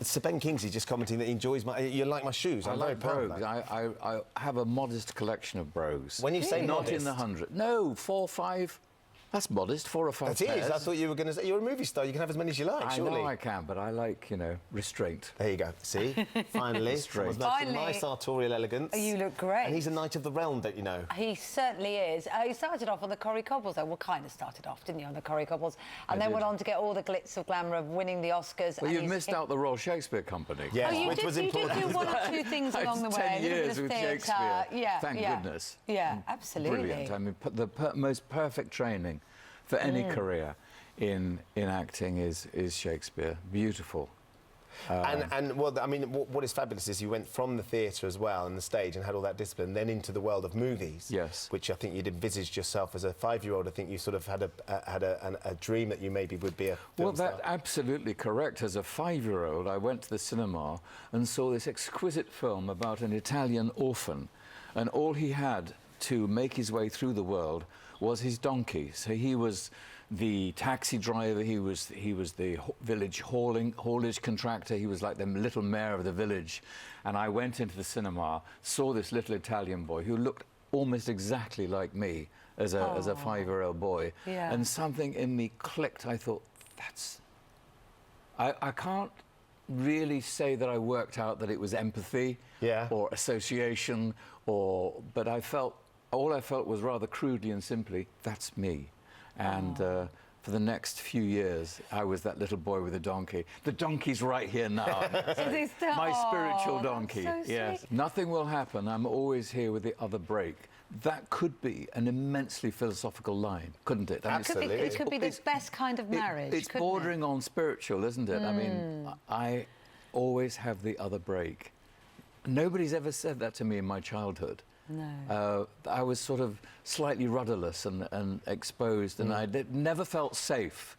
Sir Ben Kingsley just commenting that he enjoys my... You like my shoes. I'm very proud of that. I have a modest collection of brogues. When you say not modest... in the 100. No, 4 or 5... That's modest, 4 or 5 That pairs. is. I thought you were going to say... You're a movie star. You can have as many as you like, surely. I know I can, but I like, you know, restraint. There you go. See? Finally. Someone's noticed nice sartorial elegance. You look great. And he's a knight of the realm, don't you know? He certainly is. He started off on the Corrie Cobbles, though. Well, kind of started off, didn't you, on the Corrie Cobbles? And then went on to get all the glitz of glamour of winning the Oscars. Well, you've missed out the Royal Shakespeare Company. Yes, oh, which was important. You did do 1 or 2 things along the way. 10 years with Shakespeare. Yeah, Thank goodness. Yeah, absolutely. Brilliant. I mean, the most perfect training for any career in acting is Shakespeare. Beautiful. And well, I mean, what is fabulous is you went from the theatre as well and the stage and had all that discipline, then into the world of movies. Yes. Which I think you'd envisaged yourself as a 5-year-old. I think you sort of had a dream that you maybe would be a film star. Well, that's absolutely correct. As a 5-year-old, I went to the cinema and saw this exquisite film about an Italian orphan, and all he had to make his way through the world was his donkey. So he was the taxi driver, he was the village haulage contractor, he was like the little mayor of the village. And I went into the cinema, saw this little Italian boy who looked almost exactly like me as a 5-year-old boy. Yeah. And something in me clicked. I thought, that's... I can't really say that I worked out that it was empathy or association, but I felt, all I felt was rather crudely and simply, that's me. And for the next few years, I was that little boy with a donkey. The donkey's right here now. My spiritual donkey. So yes. sweet. Nothing will happen. I'm always here with the other break. That could be an immensely philosophical line, couldn't it? Absolutely. It could be the best kind of marriage. It's bordering on spiritual, isn't it? I mean, I always have the other break. Nobody's ever said that to me in my childhood. No. I was sort of slightly rudderless and exposed, and I never felt safe.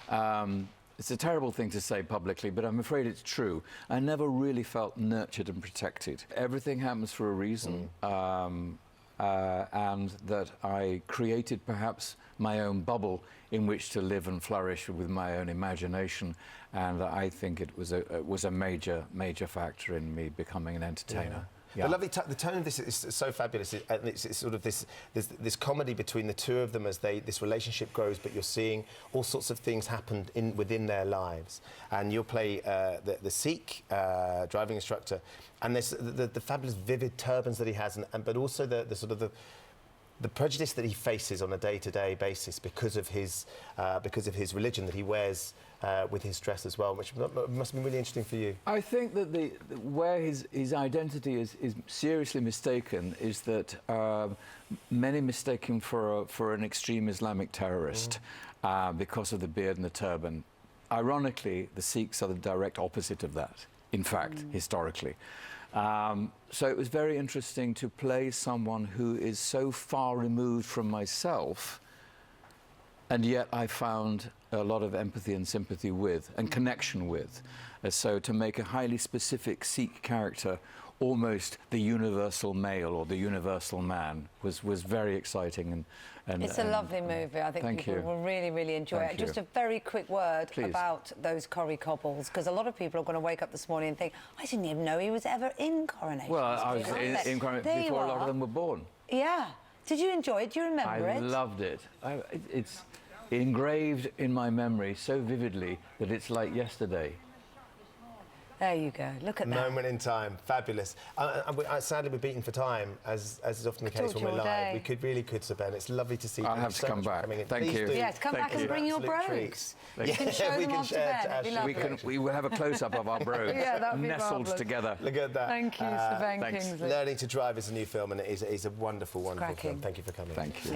It's a terrible thing to say publicly, but I'm afraid it's true. I never really felt nurtured and protected. Everything happens for a reason, and that I created perhaps my own bubble in which to live and flourish with my own imagination, and I think it was a major factor in me becoming an entertainer. Yeah. The tone of this is so fabulous, and it's sort of this comedy between the two of them as this relationship grows. But you're seeing all sorts of things happen within their lives, and you'll play the Sikh driving instructor, and there's the fabulous vivid turbans that he has, but also the sort of the prejudice that he faces on a day-to-day basis because of his religion that he wears with his dress as well, which must be really interesting for you. I think that where his identity is seriously mistaken is that many mistake him for an extreme Islamic terrorist because of the beard and the turban. Ironically, the Sikhs are the direct opposite of that, in fact, historically. So it was very interesting to play someone who is so far removed from myself, and yet I found a lot of empathy and sympathy with, and connection with. So to make a highly specific Sikh character almost the universal male or the universal man was very exciting. And it's a lovely movie. I think people will really, really enjoy it. Just a very quick word about those Corrie Cobbles, because a lot of people are going to wake up this morning and think, I didn't even know he was ever in Coronation Street. Well, I was in Coronation before a lot of them were born. Yeah. Did you enjoy it? Do you remember it? I loved it. It's engraved in my memory so vividly that it's like yesterday. There you go. Look at that. Moment in time. Fabulous. Sadly, we're beaten for time, as is often the case when we're live. We really could, Sir Ben. It's lovely to see you. I'll have to come back. Thank you. Yes, come back and bring your brogues. You can show them off to Ben. We will have a close-up of our brogues nestled together. Look at that. Thank you, Sir Ben Kingsley. Learning to Drive is a new film, and it is a wonderful, wonderful film. Thank you for coming. Thank you.